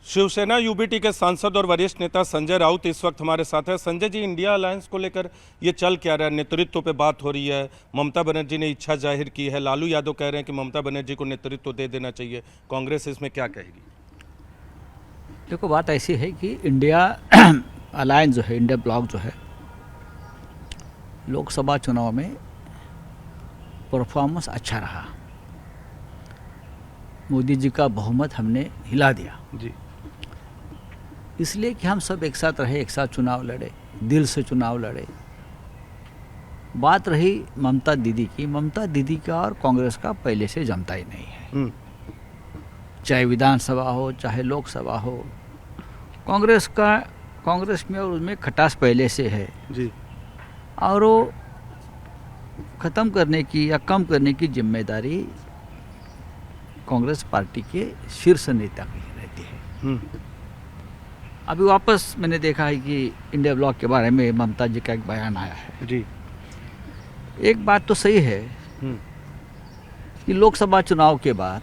Shiv Sena UBT के सांसद और वरिष्ठ नेता संजय राउत इस वक्त हमारे साथ है। संजय जी, इंडिया अलायंस को लेकर ये चल क्या रहा है? नेतृत्व पे बात हो रही है, ममता बनर्जी ने इच्छा जाहिर की है, लालू यादव कह रहे हैं कि ममता बनर्जी को नेतृत्व दे देना चाहिए। कांग्रेस इसमें क्या कहेगी? देखो, बात ऐसी है कि इंडिया अलायंस जो है, इंडिया ब्लॉक जो है, लोकसभा चुनाव में परफॉर्मेंस अच्छा रहा। मोदी जी का बहुमत हमने हिला दिया जी। इसलिए कि हम सब एक साथ रहे, एक साथ चुनाव लड़े, दिल से चुनाव लड़े। बात रही ममता दीदी की, ममता दीदी का और कांग्रेस का पहले से जमता ही नहीं है। चाहे विधानसभा हो चाहे लोकसभा हो, कांग्रेस में और उसमें खटास पहले से है जी। और वो ख़त्म करने की या कम करने की जिम्मेदारी कांग्रेस पार्टी के शीर्ष नेता की रहती है। अभी वापस मैंने देखा है कि इंडिया ब्लॉक के बारे में ममता जी का एक बयान आया है जी। एक बात तो सही है कि लोकसभा चुनाव के बाद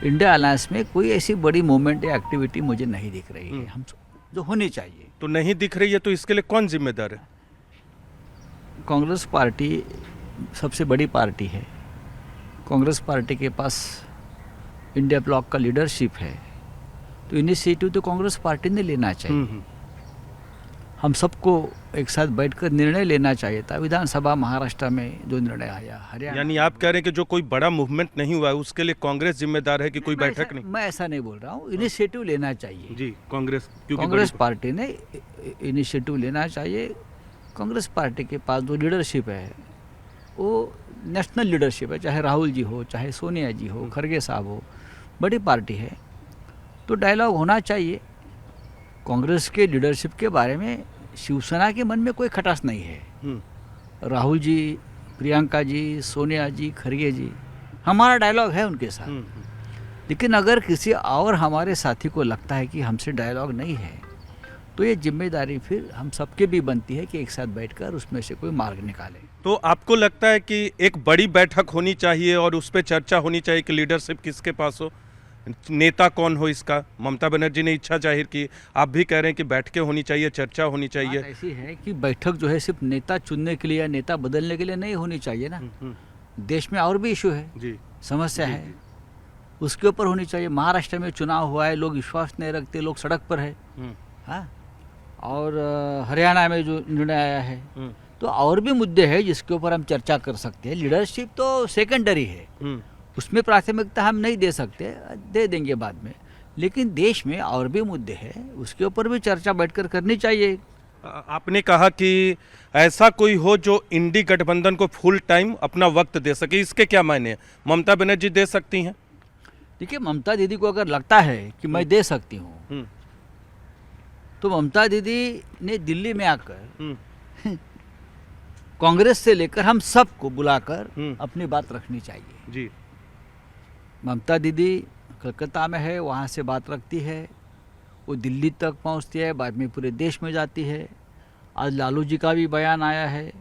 इंडिया अलायंस में कोई ऐसी बड़ी मूवमेंट या एक्टिविटी मुझे नहीं दिख रही है हम जो होनी चाहिए। तो नहीं दिख रही है तो इसके लिए कौन जिम्मेदार है? कांग्रेस पार्टी सबसे बड़ी पार्टी है। कांग्रेस पार्टी के पास इंडिया ब्लॉक का लीडरशिप है, तो इनिशिएटिव तो कांग्रेस पार्टी ने लेना चाहिए। हम सबको एक साथ बैठकर निर्णय लेना चाहिए था। विधानसभा महाराष्ट्र में जो निर्णय आया, हरियाणा, यानी आप कह रहे हैं कि जो कोई बड़ा मूवमेंट नहीं हुआ है उसके लिए कांग्रेस जिम्मेदार है कि कोई बैठक नहीं? मैं ऐसा नहीं बोल रहा हूँ, इनिशिएटिव लेना चाहिए जी। कांग्रेस पार्टी ने इनिशिएटिव लेना चाहिए। कांग्रेस पार्टी के पास जो लीडरशिप है वो नेशनल लीडरशिप है, चाहे राहुल जी हो, चाहे सोनिया जी हो, खरगे साहब हो, बड़ी पार्टी है, तो डायलॉग होना चाहिए। कांग्रेस के लीडरशिप के बारे में शिवसेना के मन में कोई खटास नहीं है। राहुल जी, प्रियंका जी, सोनिया जी, खरगे जी, हमारा डायलॉग है उनके साथ। लेकिन अगर किसी और हमारे साथी को लगता है कि हमसे डायलॉग नहीं है, तो ये जिम्मेदारी फिर हम सबके भी बनती है कि एक साथ बैठकर उसमें से कोई मार्ग निकाले। तो आपको लगता है कि एक बड़ी बैठक होनी चाहिए और उस पर चर्चा होनी चाहिए कि लीडरशिप किसके पास हो, नेता कौन हो? इसका ममता बनर्जी ने इच्छा जाहिर की, आप भी कह रहे हैं कि बैठकें होनी चाहिए, चर्चा होनी चाहिए। ऐसी है कि बैठक जो है सिर्फ नेता चुनने के लिए या नेता बदलने के लिए नहीं होनी चाहिए ना। देश में और भी इशू है जी, समस्या है, उसके ऊपर होनी चाहिए। महाराष्ट्र में चुनाव हुआ है, लोग विश्वास नहीं रखते, लोग सड़क पर है। हाँ, और हरियाणा में जो निर्णय आया है, तो और भी मुद्दे हैं जिसके ऊपर हम चर्चा कर सकते हैं। लीडरशिप तो सेकेंडरी है, उसमें प्राथमिकता हम नहीं दे सकते, दे देंगे बाद में। लेकिन देश में और भी मुद्दे हैं, उसके ऊपर भी चर्चा बैठकर करनी चाहिए। आपने कहा कि ऐसा कोई हो जो इंडी गठबंधन को फुल टाइम अपना वक्त दे सके, इसके क्या मायने हैं? ममता बनर्जी दे सकती हैं? देखिए, ममता दीदी को अगर लगता है कि मैं दे सकती हूँ, तो ममता दीदी ने दिल्ली में आकर कांग्रेस से लेकर हम सबको बुलाकर अपनी बात रखनी चाहिए। जी। ममता दीदी कलकत्ता में है, वहाँ से बात रखती है, वो दिल्ली तक पहुँचती है, बाद में पूरे देश में जाती है। आज लालू जी का भी बयान आया है,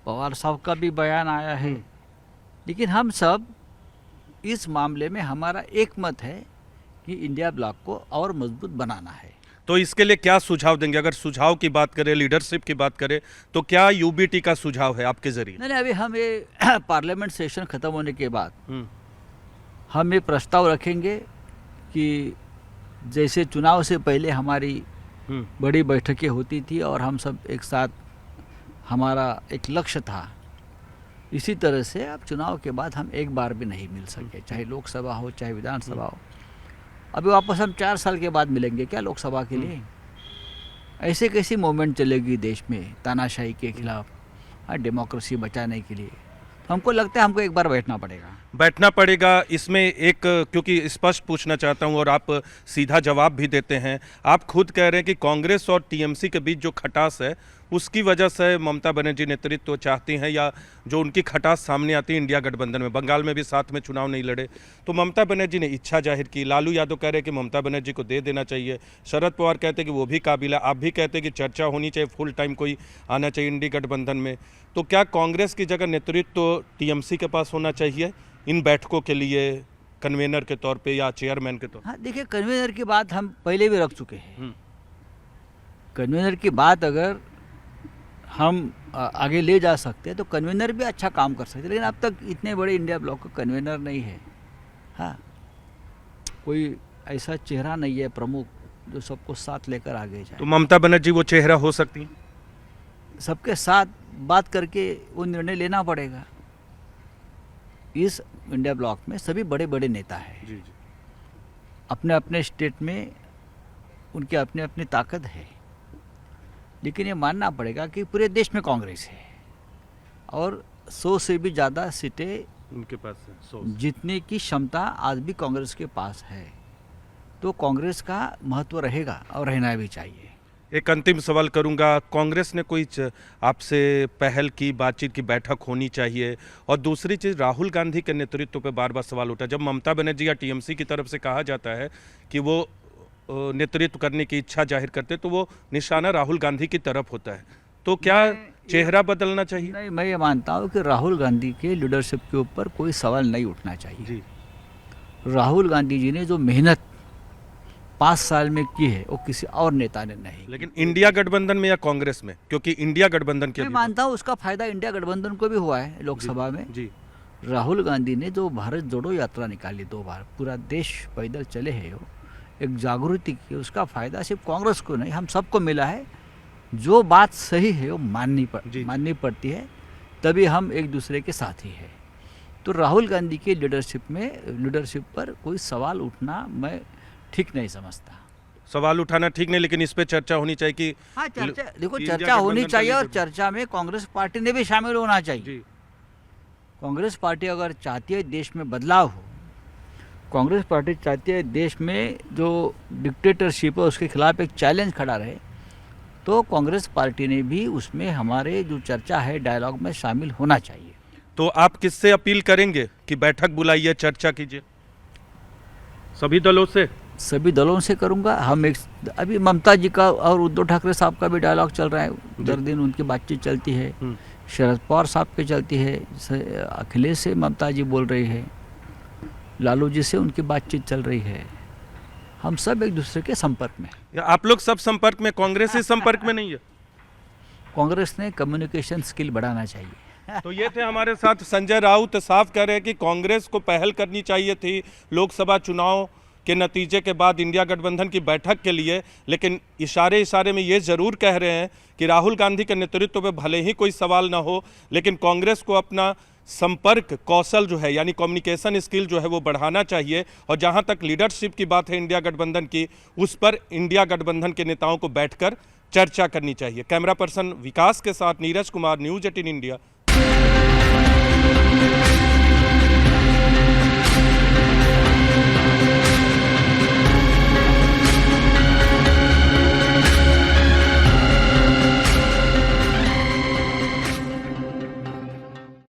पवार साहब का भी बयान आया है। लेकिन हम सब इस मामले में हमारा एक मत है कि इंडिया ब्लॉक को और मजबूत बनाना है। तो इसके लिए क्या सुझाव देंगे? अगर सुझाव की बात करें, लीडरशिप की बात करें, तो क्या यूबीटी का सुझाव है आपके जरिए? नहीं, अभी हम ये पार्लियामेंट सेशन खत्म होने के बाद हम ये प्रस्ताव रखेंगे कि जैसे चुनाव से पहले हमारी बड़ी बैठकें होती थी और हम सब एक साथ, हमारा एक लक्ष्य था, इसी तरह से अब चुनाव के बाद हम एक बार भी नहीं मिल सके, चाहे लोकसभा हो चाहे विधानसभा हो। अभी वापस हम 4 साल के बाद मिलेंगे क्या लोकसभा के लिए? ऐसे कैसी मूवमेंट चलेगी देश में तानाशाही के खिलाफ, डेमोक्रेसी बचाने के लिए? हमको लगता है हमको एक बार बैठना पड़ेगा। इसमें एक, क्योंकि स्पष्ट पूछना चाहता हूं और आप सीधा जवाब भी देते हैं, आप खुद कह रहे हैं कि कांग्रेस और टीएमसी के बीच जो खटास है उसकी वजह से ममता बनर्जी नेतृत्व चाहती हैं, या जो उनकी खटास सामने आती है इंडिया गठबंधन में, बंगाल में भी साथ में चुनाव नहीं लड़े, तो ममता बनर्जी ने इच्छा जाहिर की। लालू यादव कह रहे हैं कि ममता बनर्जी को दे देना चाहिए, शरद पवार कहते हैं कि वो भी काबिल है, आप भी कहते हैं कि चर्चा होनी चाहिए, फुल टाइम कोई आना चाहिए इंडी गठबंधन में। तो क्या कांग्रेस की जगह नेतृत्व टीएमसी के पास होना चाहिए इन बैठकों के लिए? कन्वेनर के तौर पे या चेयरमैन के तौर हाँ देखिए, कन्वेनर की बात हम पहले भी रख चुके हैं। हम्म, कन्वेनर की बात अगर हम आगे ले जा सकते हैं तो कन्वेनर भी अच्छा काम कर सकते हैं, लेकिन अब तक इतने बड़े इंडिया ब्लॉक का कन्वेनर नहीं है। हाँ, कोई ऐसा चेहरा नहीं है प्रमुख जो सबको साथ लेकर आगे जाए। तो ममता बनर्जी वो चेहरा हो सकती हैं? सबके साथ बात करके वो निर्णय लेना पड़ेगा। इस इंडिया ब्लॉक में सभी बड़े बड़े नेता हैं, जी जी। अपने अपने स्टेट में उनकी अपनी अपनी ताकत है, लेकिन ये मानना पड़ेगा कि पूरे देश में कांग्रेस है और 100 से भी ज़्यादा सीटें उनके पास है 100। जीतने की क्षमता आज भी कांग्रेस के पास है, तो कांग्रेस का महत्व रहेगा और रहना भी चाहिए। एक अंतिम सवाल करूंगा, कांग्रेस ने कोई आपसे पहल की, बातचीत की, बैठक होनी चाहिए? और दूसरी चीज़, राहुल गांधी के नेतृत्व पे बार बार सवाल उठा। जब ममता बनर्जी या टीएमसी की तरफ से कहा जाता है कि वो नेतृत्व करने की इच्छा जाहिर करते, तो वो निशाना राहुल गांधी की तरफ होता है, तो क्या चेहरा बदलना चाहिए? नहीं, मैं ये मानता हूँ कि राहुल गांधी के लीडरशिप के ऊपर कोई सवाल नहीं उठना चाहिए। जी। राहुल गांधी जी ने जो मेहनत 5 साल में की है वो किसी और नेता ने नहीं। लेकिन इंडिया गठबंधन में या कांग्रेस में, क्योंकि इंडिया गठबंधन के मैं मानता हूँ उसका फायदा इंडिया गठबंधन को भी हुआ है लोकसभा में। जी राहुल गांधी ने जो भारत जोड़ो यात्रा निकाली 2 बार, पूरा देश पैदल चले हैं, वो एक जागृति की, उसका फायदा सिर्फ कांग्रेस को नहीं हम सबको मिला है। जो बात सही है वो माननी पड़ती है, तभी हम एक दूसरे के साथी हैं। तो राहुल गांधी की लीडरशिप पर कोई सवाल उठना मैं ठीक नहीं समझता। सवाल उठाना ठीक नहीं, लेकिन इस पे चर्चा होनी चाहिए कि हाँ, चर्चा देखो, इंडिया चर्चा होनी गठबंधन चाहिए और करने के- चर्चा में कांग्रेस पार्टी ने भी शामिल होना चाहिए। जी कांग्रेस पार्टी अगर चाहती है देश में बदलाव हो, कांग्रेस पार्टी चाहती है देश में जो डिक्टेटरशिप है उसके खिलाफ एक चैलेंज खड़ा रहे, तो कांग्रेस पार्टी ने भी उसमें हमारे जो चर्चा है डायलॉग में शामिल होना चाहिए। तो आप किससे अपील करेंगे कि बैठक बुलाइए, चर्चा कीजिए? सभी दलों से? सभी दलों से करूंगा। हम एक अभी ममता जी का और उद्धव ठाकरे साहब का भी डायलॉग चल रहा है, दर दिन उनकी बातचीत चलती है। शरद पवार साहब की चलती है, अखिलेश से ममता जी बोल रही है, लालू जी से उनकी बातचीत चल रही है। हम सब एक दूसरे के संपर्क में। या आप लोग सब संपर्क में, कांग्रेस ही संपर्क में नहीं है? कांग्रेस ने कम्युनिकेशन स्किल बढ़ाना चाहिए। तो ये थे हमारे साथ संजय राउत, साफ कह रहे हैं कि कांग्रेस को पहल करनी चाहिए थी लोकसभा चुनाव के नतीजे के बाद इंडिया गठबंधन की बैठक के लिए, लेकिन इशारे में ये ज़रूर कह रहे हैं कि राहुल गांधी के नेतृत्व पे भले ही कोई सवाल ना हो, लेकिन कांग्रेस को अपना संपर्क कौशल जो है, यानी कम्युनिकेशन स्किल जो है वो बढ़ाना चाहिए। और जहां तक लीडरशिप की बात है इंडिया गठबंधन की, उस पर इंडिया गठबंधन के नेताओं को बैठकर चर्चा करनी चाहिए। कैमरा पर्सन विकास के साथ नीरज कुमार, न्यूज़ 18 इंडिया।